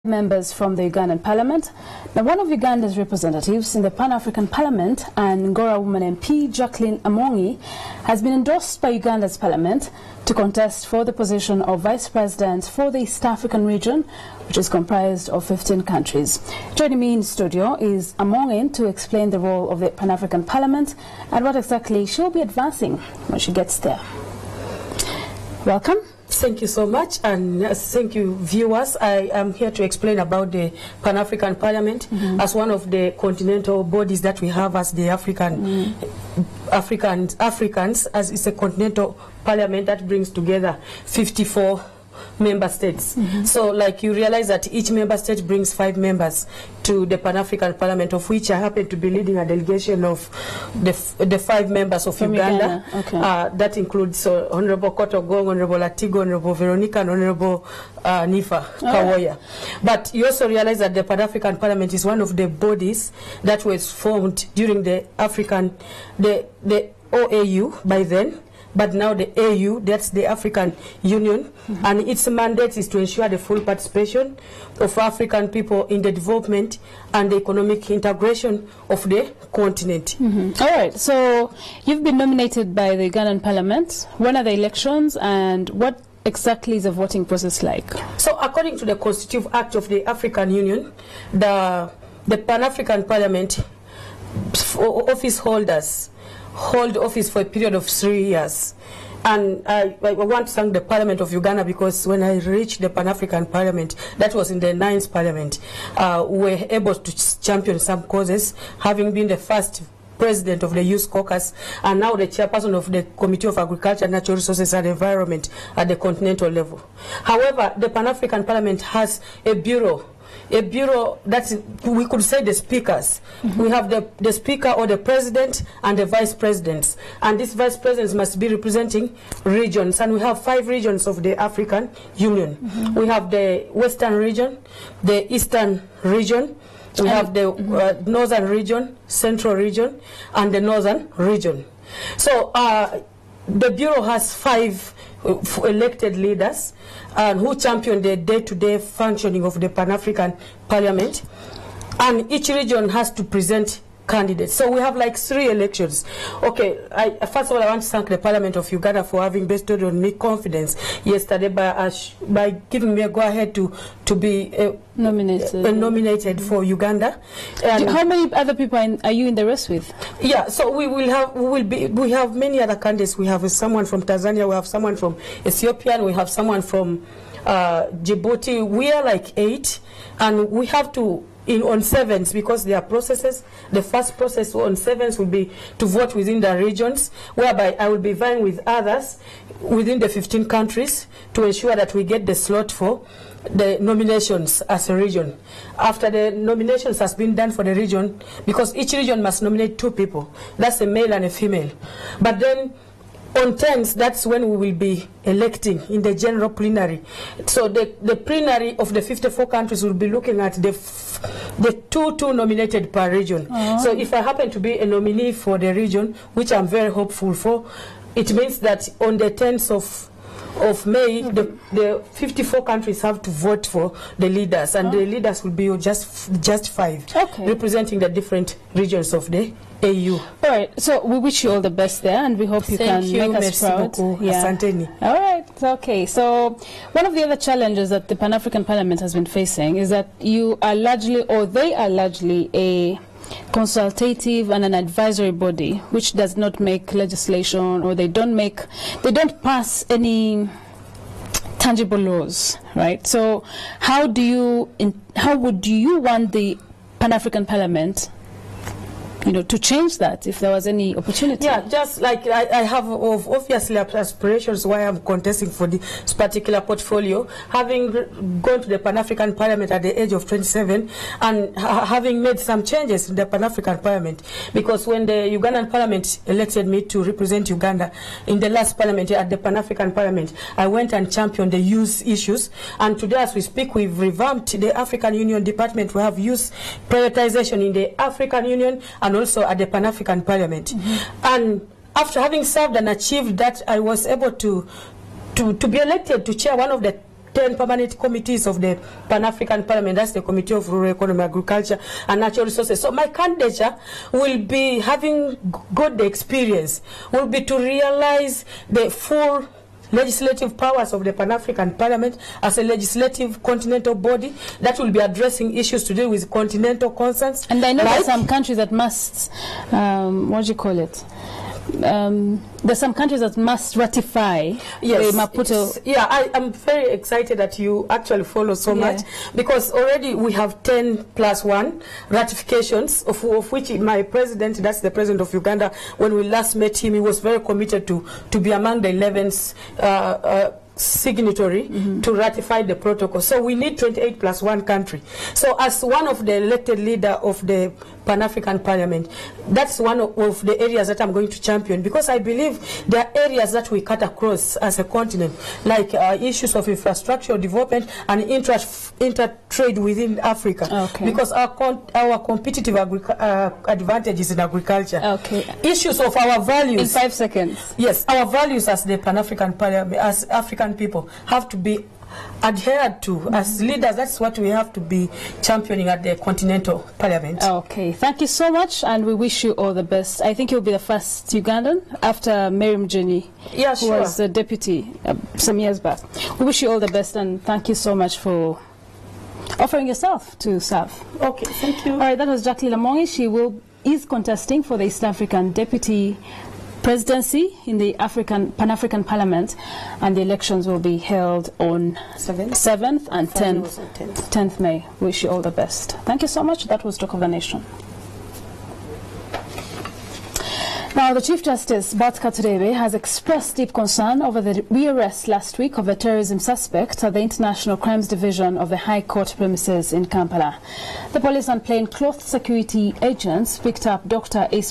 Members from the Ugandan Parliament. Now, one of Uganda's representatives in the Pan-African Parliament, and Ngora woman MP Jacqueline Amongi, has been endorsed by Uganda's Parliament to contest for the position of Vice President for the East African region, which is comprised of 15 countries. Joining me in studio is Amongi to explain the role of the Pan-African Parliament and what exactly she'll be advancing when she gets there. Welcome. Thank you so much, and thank you, viewers. I am here to explain about the Pan-African Parliament as one of the continental bodies that we have as the Africans, as it's a continental parliament that brings together 54 member states. So, like, you realize that each member state brings 5 members to the Pan-African Parliament, of which I happen to be leading a delegation of the 5 members of Uganda. Okay. That includes Honorable Kotogong, Honorable Atigo, Honorable Veronica, and Honorable Nifa Kawoya. But you also realize that the Pan-African Parliament is one of the bodies that was formed during the OAU by then. But now the AU, that's the African Union, and its mandate is to ensure the full participation of African people in the development and the economic integration of the continent. All right, so you've been nominated by the Ugandan Parliament. When are the elections, and what exactly is the voting process like? So, according to the Constitutive Act of the African Union, the Pan-African Parliament office holders hold office for a period of 3 years. And I want to thank the Parliament of Uganda, because when I reached the Pan-African Parliament, that was in the 9th Parliament, we were able to champion some causes, having been the first president of the Youth Caucus and now the chairperson of the Committee of Agriculture, Natural Resources and Environment at the continental level. However, the Pan-African Parliament has a bureau that's, we could say, the speakers. We have the speaker or the president and the vice presidents, and these vice presidents must be representing regions, and we have 5 regions of the African Union. We have the Western region, the Eastern region, we have the Northern region, Central region, and the Northern region. So the bureau has 5 elected leaders who champion the day-to-day functioning of the Pan-African Parliament, and each region has to present candidates. So we have like 3 elections. Okay, first of all, I want to thank the Parliament of Uganda for having bestowed on me confidence yesterday by giving me a go-ahead to be nominated for Uganda. And how many other people are you in the race with? Yeah, so we have many other candidates. We have someone from Tanzania, we have someone from Ethiopia, we have someone from Djibouti. We are like 8, and we have to on 7th, because there are processes. The first process on 7th will be to vote within the regions, whereby I will be vying with others within the 15 countries to ensure that we get the slot for the nominations as a region. After the nominations has been done for the region, because each region must nominate 2 people, that's a male and a female. But then on 10th, that's when we will be electing in the general plenary. So the plenary of the 54 countries will be looking at the 2 nominated per region. So if I happen to be a nominee for the region, which I'm very hopeful for, it means that on the 10th of May, the 54 countries have to vote for the leaders, and the leaders will be just 5, representing the different regions of the AU. All right, so we wish you all the best there, and we hope you can make us proud. All right, okay. So one of the other challenges that the Pan-African Parliament has been facing is that you are largely, or they are largely, a consultative and an advisory body which does not make legislation, or they don't pass any tangible laws, right? So how would you want the Pan-African Parliament to change that, if there was any opportunity? Yeah, just like I have obviously aspirations why I'm contesting for this particular portfolio, having gone to the Pan-African Parliament at the age of 27 and having made some changes in the Pan-African Parliament, because when the Ugandan Parliament elected me to represent Uganda in the last Parliament, at the Pan-African Parliament, I went and championed the youth issues, and today as we speak, we've revamped the African Union Department. We have youth prioritization in the African Union and also at the Pan-African Parliament. And after having served and achieved that, I was able to be elected to chair one of the 10 permanent committees of the Pan-African Parliament. That's the Committee of Rural Economy, Agriculture and Natural Resources. So my candidature will be having got the experience, will be to realize the full legislative powers of the Pan-African Parliament as a legislative continental body that will be addressing issues to do with continental concerns. And I know there are some countries that must, what do you call it? There's some countries that must ratify the Maputo. Yeah, I'm very excited that you actually follow so much, because already we have 10+1 ratifications, of which my president, that's the president of Uganda, when we last met him, he was very committed to be among the 11th signatory to ratify the protocol. So we need 28+1 country. So as one of the elected leader of the Pan-African Parliament, that's one of the areas that I'm going to champion, because I believe there are areas that we cut across as a continent, like issues of infrastructure development and inter-trade within Africa, because our competitive advantages in agriculture, issues of our values. In 5 seconds. Yes, our values as the Pan-African Parliament, as African people, have to be adhered to as leaders. That's what we have to be championing at the Continental Parliament. Okay, thank you so much, and we wish you all the best. I think you'll be the first Ugandan after Miriam Jeni, who was the deputy some years back. We wish you all the best, and thank you so much for offering yourself to serve. Okay, thank you. All right, that was Jacqueline Lamongi. She is contesting for the East African Deputy Presidency in the Pan-African Parliament, and the elections will be held on 7th and 10th May. Wish you all the best. Thank you so much. That was Talk of the Nation. Now, the Chief Justice, Bart Katurebe, has expressed deep concern over the rearrest last week of a terrorism suspect at the International Crimes Division of the High Court premises in Kampala. The police and plainclothes security agents picked up Dr. Ismail